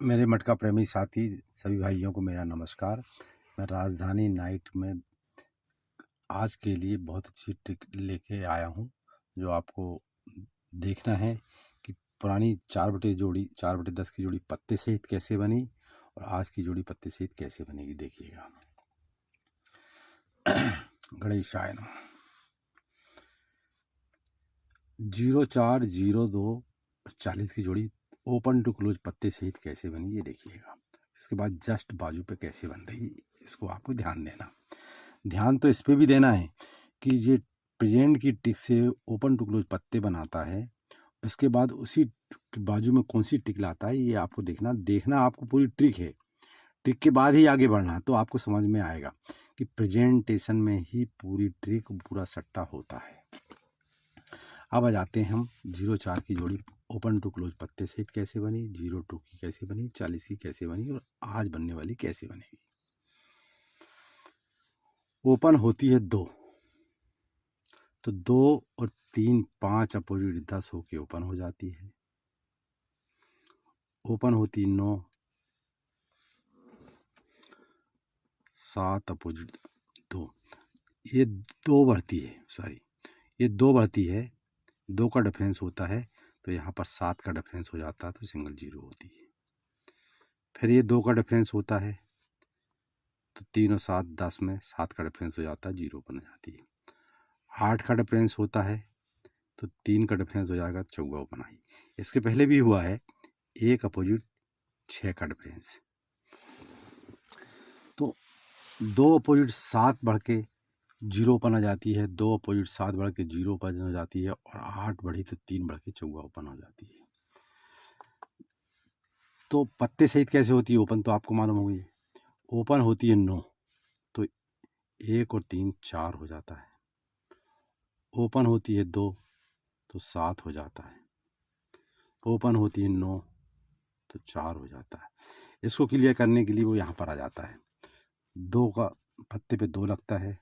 मेरे मटका प्रेमी साथी सभी भाइयों को मेरा नमस्कार। मैं राजधानी नाइट में आज के लिए बहुत अच्छी ट्रिक लेके आया हूँ, जो आपको देखना है कि पुरानी 4/10 की जोड़ी पत्ते सहित कैसे बनी और आज की जोड़ी पत्ते सहित कैसे बनेगी, देखिएगा। गणेशाय नमः। 0402 40 की जोड़ी ओपन टू क्लोज पत्ते सहित कैसे बनी, ये देखिएगा। इसके बाद जस्ट बाजू पे कैसे बन रही, इसको आपको ध्यान देना। ध्यान तो इस पे भी देना है कि ये प्रेजेंट की टिक से ओपन टू क्लोज पत्ते बनाता है, उसके बाद उसी बाजू में कौन सी टिक लाता है, ये आपको देखना आपको पूरी ट्रिक है। ट्रिक के बाद ही आगे बढ़ना, तो आपको समझ में आएगा कि प्रेजेंटेशन में ही पूरी ट्रिक, पूरा सट्टा होता है। अब आ जाते हैं हम 04 की जोड़ी ओपन टू क्लोज पत्ते सहित कैसे बनी, 02 की कैसे बनी, 40 की कैसे बनी और आज बनने वाली कैसे बनेगी। ओपन होती है 2, तो 2 और 3 5 अपोजिट 10 होके ओपन हो जाती है। ओपन होती 9, 7 अपोजिट 2, ये 2 बढ़ती है, सॉरी ये 2 बढ़ती है, 2 का डिफरेंस होता है, तो यहाँ पर 7 का डिफरेंस हो जाता है, तो सिंगल 0 होती है। फिर ये 2 का डिफरेंस होता है, तो 3 और 7 10 में 7 का डिफरेंस हो जाता है, 0 बन जाती है। 8 का डिफरेंस होता है, तो 3 का डिफरेंस हो जाएगा, 14 ओपन आई। इसके पहले भी हुआ है, 1 अपोजिट 6 का डिफरेंस, तो 2 अपोजिट 7 बढ़ के 0 ओपन आ जाती है, 2 अपोजिट 7 बढ़ के 0 ओपन हो जाती है, और 8 बढ़ी तो 3 बढ़ के 14 ओपन हो जाती है। तो पत्ते सहित कैसे होती है ओपन, तो आपको मालूम होगी। ओपन होती है 9, तो 1 और 3 4 हो जाता है। ओपन होती है 2, तो 7 हो जाता है। ओपन होती है 9, तो 4 हो जाता है। इसको क्लियर करने के लिए वो यहाँ पर आ जाता है। 2 का पत्ते पे 2 लगता है,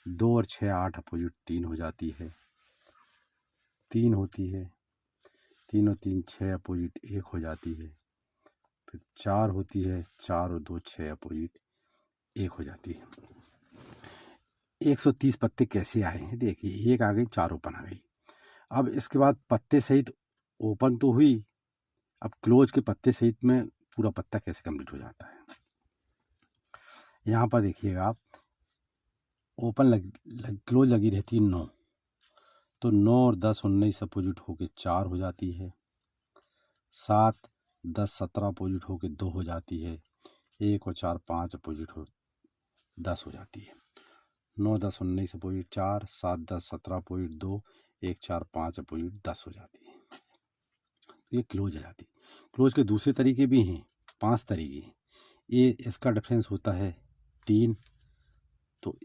2 और 6 8 अपोजिट 3 हो जाती है, 3 होती है, 3 और 3 6 अपोजिट 1 हो जाती है। फिर 4 होती है, 4 और 2 6 अपोजिट 1 हो जाती है। 130 पत्ते कैसे आए हैं, देखिए। 1 आ गई, 4 ओपन आ गई। अब इसके बाद पत्ते सहित ओपन तो हुई, अब क्लोज के पत्ते सहित में पूरा पत्ता कैसे कंप्लीट हो जाता है। यहाँ पर देखिएगा आप, ओपन क्लोज लगी रहती है 9, तो 9 और 10 19 अपोजिट होके 4 हो जाती है। 7 10 17 अपोजिट होके 2 हो जाती है। 1 और 4 5 अपोजिट हो 10 हो जाती है। 9 10 19 अपोजिट 4, 7 10 17 अपोजिट 2, 1 4 5 अपोजिट 10 हो जाती है। ये क्लोज आ जाती है। क्लोज के दूसरे तरीके भी हैं, 5 तरीके हैं। ये इसका डिफरेंस होता है 3, तो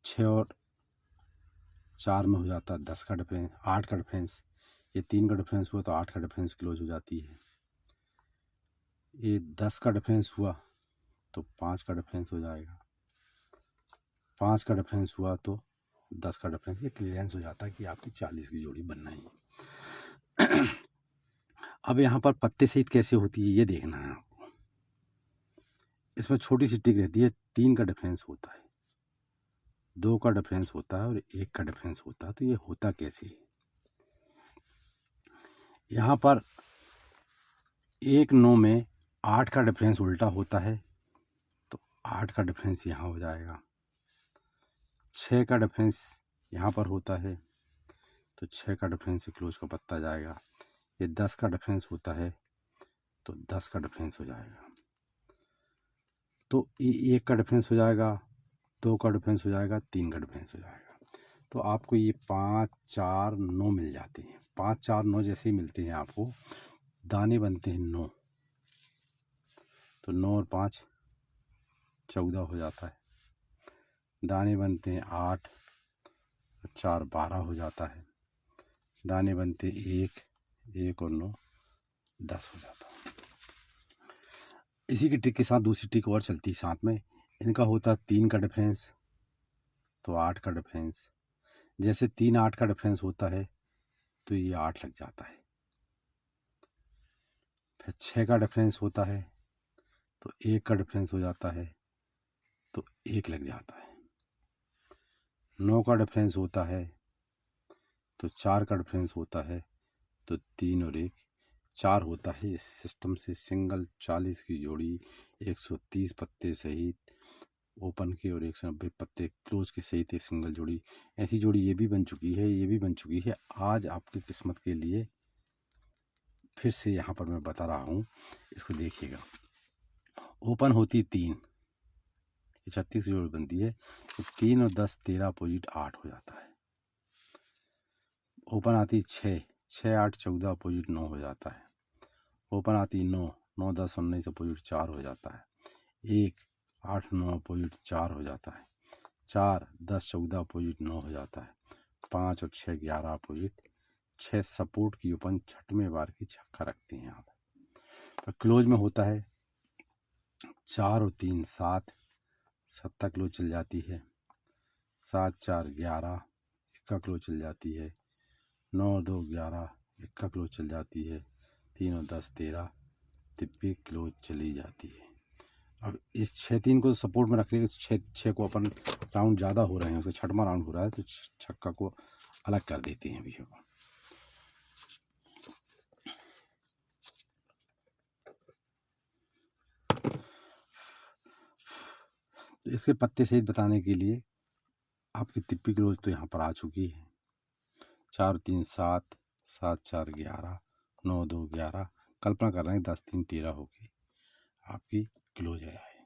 6 और 4 में हो जाता है 10 का डिफरेंस, 8 का डिफरेंस। ये 3 का डिफरेंस हुआ, तो 8 का डिफरेंस क्लोज हो जाती है। ये 10 का डिफरेंस हुआ, तो 5 का डिफरेंस हो जाएगा। 5 का डिफरेंस हुआ, तो 10 का डिफरेंस। ये क्लियरेंस हो जाता है कि आपकी 40 की जोड़ी बनना ही। अब यहाँ पर पत्ते सहित कैसे होती है, ये देखना है आपको। इसमें छोटी सी टिक रहती है, 3 का डिफरेंस होता है, 2 का डिफरेंस होता है और 1 का डिफरेंस होता है। तो ये होता कैसे है, यहाँ पर 1 9 में 8 का डिफरेंस उल्टा होता है, तो 8 का डिफरेंस यहाँ हो जाएगा। 6 का डिफरेंस यहाँ पर होता है, तो 6 का डिफरेंस से क्लोज का पत्ता जाएगा। ये 10 का डिफरेंस होता है, तो 10 का डिफरेंस हो जाएगा। तो ये 1 का डिफरेंस हो जाएगा, 2 का डिफरेंस हो जाएगा, 3 का डिफरेंस हो जाएगा। तो आपको ये 5 4 9 मिल जाते हैं। 5 4 9 जैसे ही मिलते हैं आपको, दाने बनते हैं 9, तो 9 और 5 14 हो जाता है। दाने बनते हैं 8 और 4 12 हो जाता है। दाने बनते 1 और 9 10 हो जाता है। इसी की ट्रिक के साथ दूसरी ट्रिक और चलती है साथ में। इनका होता 3 का डिफरेंस, तो 8 का डिफरेंस। जैसे 3 8 का डिफरेंस होता है, तो ये 8 लग जाता है। फिर 6 का डिफरेंस होता है तो 1 का डिफरेंस हो जाता है तो 1 लग जाता है। 9 का डिफरेंस होता है तो 4 का डिफरेंस होता है तो 3 और 1 4 होता है। इस सिस्टम से सिंगल 40 की जोड़ी 130 पत्ते सहित ओपन के और 190 पत्ते क्लोज के सहित एक सिंगल जोड़ी, ऐसी जोड़ी ये भी बन चुकी है, ये भी बन चुकी है। आज आपकी किस्मत के लिए फिर से यहाँ पर मैं बता रहा हूँ, इसको देखिएगा। ओपन होती 3, 36 की जोड़ी बनती है तो 3 और 10 13 अपोजिट 8 हो जाता है। ओपन आती 6, 6 8 14 अपोजिट 9 हो जाता है। ओपन आती 9, 9 10 19 अपोजिट 4 हो जाता है। 1 8 9 अपोजिट 4 हो जाता है। 4 10 14 अपोजिट 9 हो जाता है। 5 और 6 11 अपोजिट 6 सपोर्ट की ओपन 6वें बार की छक्का रखती हैं यहाँ पर। क्लोज में होता है 4 और 3 7, 7 तक क्लोज चल जाती है। 7 4 11, 1 का क्लोज चल जाती है। 9 और 2 11, 1 का क्लोज चल जाती है। 3 और 10 13, तिप्पी क्लोज चली जाती है। अब इस 6 3 को सपोर्ट में रख लेंगे। 6 को अपन राउंड ज़्यादा हो रहे हैं, उसका 6वां राउंड हो रहा है तो छक्का को अलग कर देते हैं अभी। तो इसके पत्ते सहित बताने के लिए आपकी तिप्पी क्लोज तो यहाँ पर आ चुकी है। 4 3 7, 7 4 11, 9 2 11, कल्पना कर रहे हैं 10 3 13 होगी आपकी क्लोज आया है।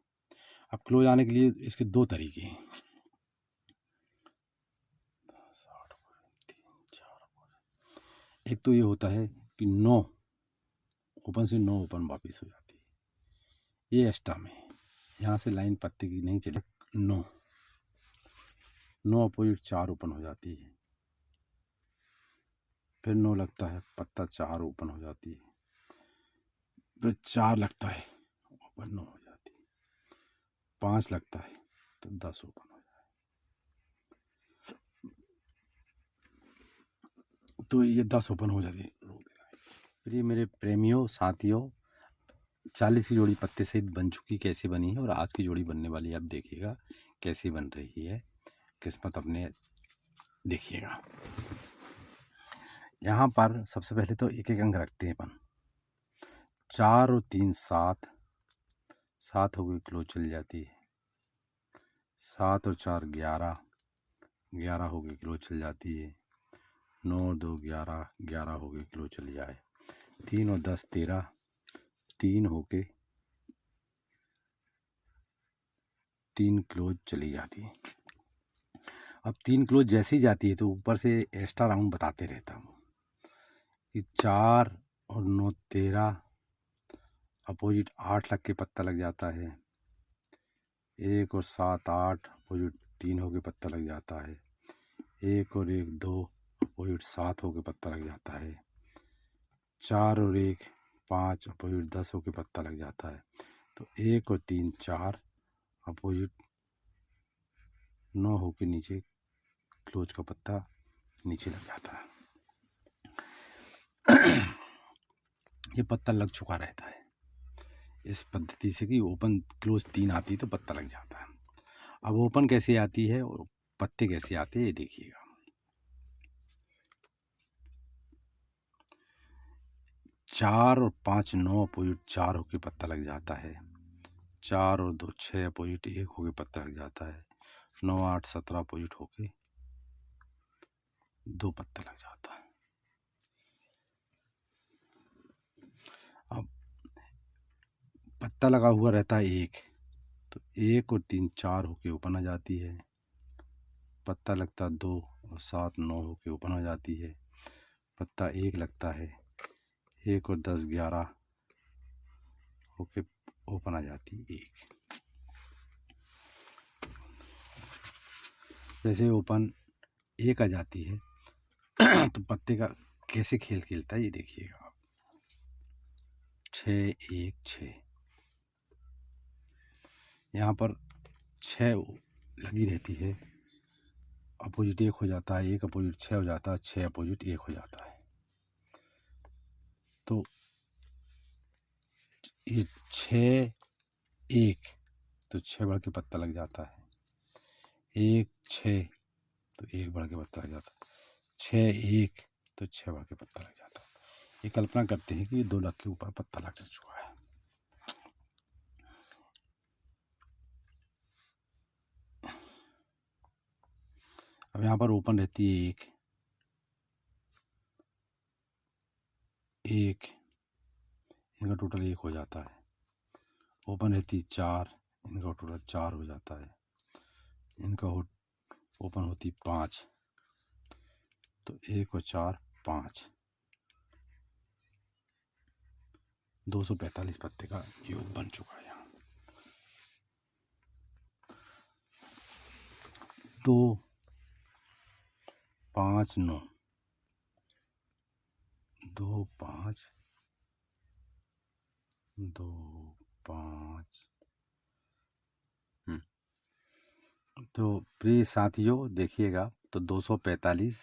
अब क्लोज आने के लिए इसके 2 तरीके हैं। एक तो ये होता है कि 9 ओपन से 9 ओपन वापस हो जाती है, ये एक्स्ट्रा में यहाँ से लाइन पत्ते की नहीं चले। 9 अपोजिट 4 ओपन हो जाती है। फिर 9 लगता है पत्ता 4 ओपन हो जाती है। फिर 4 लगता है ओपन 9 हो जाती है। 5 लगता है तो 10 ओपन हो जाए। तो ये 10 ओपन हो जाती है। फिर ये मेरे प्रेमियों साथियों 40 की जोड़ी पत्ते सहित बन चुकी, कैसे बनी है और आज की जोड़ी बनने वाली है। आप देखिएगा कैसी बन रही है, किस्मत अपने देखिएगा। यहाँ पर सबसे पहले तो एक एक अंक रखते हैं अपन। 4 और 3 7, 7 हो गई क्लोज चल जाती है। 7 और 4 11, 11 हो गई क्लोज चल जाती है। 9 और 2 11, 11 हो गई क्लोज चल जाए। 3 और 10 13, 3 हो के 3 क्लोज चली जाती है। अब 3 क्लोज जैसी जाती है तो ऊपर से एक्स्ट्रा राउंड बताते रहता हूँ कि 4 और 9 13 अपोजिट 8 लग के पत्ता लग जाता है। 1 और 7 8 अपोजिट 3 हो के पत्ता लग जाता है। 1 और 1 2 अपोजिट 7 हो के पत्ता लग जाता है। 4 और 1 5 अपोजिट 10 हो के पत्ता लग जाता है। तो 1 और 3 4 अपोजिट 9 हो के नीचे क्लोज का पत्ता नीचे लग जाता है। ये पत्ता लग चुका रहता है इस पद्धति से कि ओपन क्लोज 3 आती है तो पत्ता लग जाता है। अब ओपन कैसे आती है और पत्ते कैसे आते हैं ये देखिएगा। 4 और 5 9 अपोजिट 4 होके पत्ता लग जाता है। 4 और 2 6 अपोजिट 1 होके पत्ता लग जाता है। 9 8 17 अपोजिट होके 2 पत्ता लग जाता है। अब पत्ता लगा हुआ रहता है 1, तो 1 और 3 4 होके ओपन आ जाती है। पत्ता लगता 2 और 7 9 होके ओपन हो जाती है। पत्ता 1 लगता है, 1 और 10 11 होके ओपन आ जाती है 1। जैसे ओपन 1 आ जाती है तो पत्ते का कैसे खेल खेलता है ये देखिएगा। 6 1 6, यहाँ पर 6 लगी रहती है। अपोजिट 1 हो जाता है, 1 अपोजिट 6 हो जाता है, 6 अपोजिट 1 हो जाता है। तो ये 6 1 तो 6 बढ़ के पत्ता लग जाता है, 1 6 तो 1 बढ़ के पत्ता लग जाता है, 6 1 तो 6 बढ़ के पत्ता लग जाता है। ये कल्पना करते हैं कि ये 2 लाख के ऊपर पत्ता लग चुका है। अब यहाँ पर ओपन रहती है 1 1, इनका टोटल 1 हो जाता है। ओपन रहती है 4, इनका टोटल 4 हो जाता है। इनका ओपन होती 5, तो 1 और 4 5, 245 पत्ते का योग बन चुका है यहाँ। 2 5 9, 2 5 2 5। तो प्रिय साथियों देखिएगा, तो 245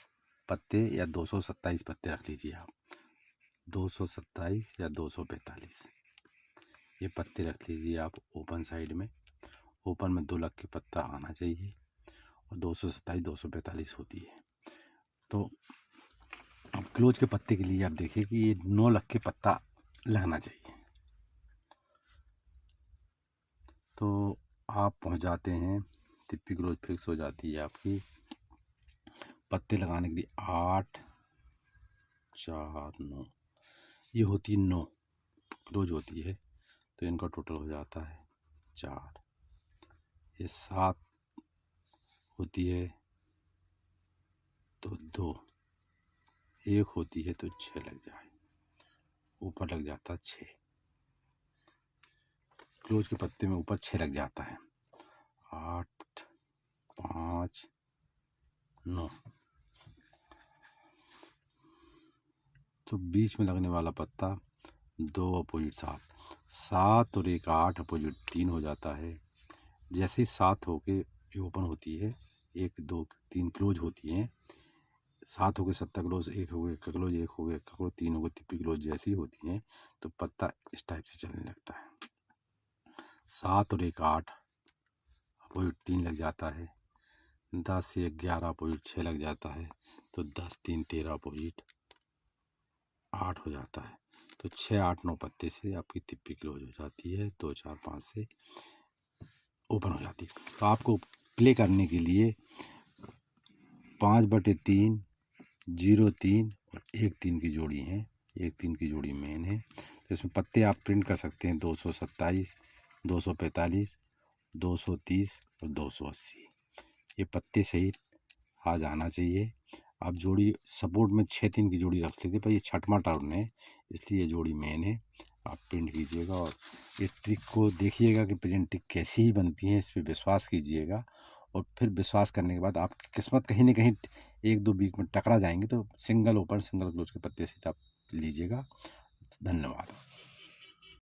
पत्ते या 227 पत्ते रख लीजिए आप, 227 या 245 ये पत्ते रख लीजिए आप ओपन साइड में। ओपन में 2 लाख के पत्ता आना चाहिए और 227 245 होती है। तो अब क्लोज के पत्ते के लिए आप देखिए कि ये 9 लाख के पत्ता लगना चाहिए। तो आप पहुंच जाते हैं, तिप्पी क्लोज फिक्स हो जाती है आपकी। पत्ते लगाने के लिए 8 4 9 ये होती है 9 क्लोज होती है, तो इनका टोटल हो जाता है 4। ये 7 होती है तो 2, 1 होती है तो 6 लग जाए, ऊपर लग जाता 6। क्लोज के पत्ते में ऊपर 6 लग जाता है। 8 5 9, तो बीच में लगने वाला पत्ता 2 अपोजिट 7, 7 और 1 8 अपोजिट 3 हो जाता है। जैसे ही 7 होके ये ओपन होती है, 1 2 3 क्लोज होती हैं, 7 हो गए 7 क्लोज, 1 हो गए क्लोज, 1 हो गए क्लोज, 3 हो गए तिप्पी क्लोज जैसी होती हैं, तो पत्ता इस टाइप से चलने लगता है। 7 और 1 8 अपोजिट 3 लग जाता है। 10 से 11 अपोजिट 6 लग जाता है, तो 10 3 13 अपोजिट 8 हो जाता है। तो 6 8 9 पत्ते से आपकी तिप्पी क्लोज हो जाती है, 2 4 5 से ओपन हो जाती है। तो आपको प्ले करने के लिए 5/3 0 3 और 1 3 की जोड़ी है, 1 3 की जोड़ी मेन है। तो इसमें पत्ते आप प्रिंट कर सकते हैं 227 245 230 और 280। ये पत्ते सही आ जाना चाहिए। आप जोड़ी सपोर्ट में 6 3 की जोड़ी रख लेते, पर ये छठवां टर्न है इसलिए ये जोड़ी मेन है। आप प्रिंट कीजिएगा और इस ट्रिक को देखिएगा कि प्रेजेंट ट्रिक कैसी ही बनती है, इस पर विश्वास कीजिएगा। और फिर विश्वास करने के बाद आपकी किस्मत कहीं ना कहीं 1 2 वीक में टकरा जाएंगे, तो सिंगल ओपन सिंगल क्लोज के पत्ते से आप लीजिएगा। धन्यवाद।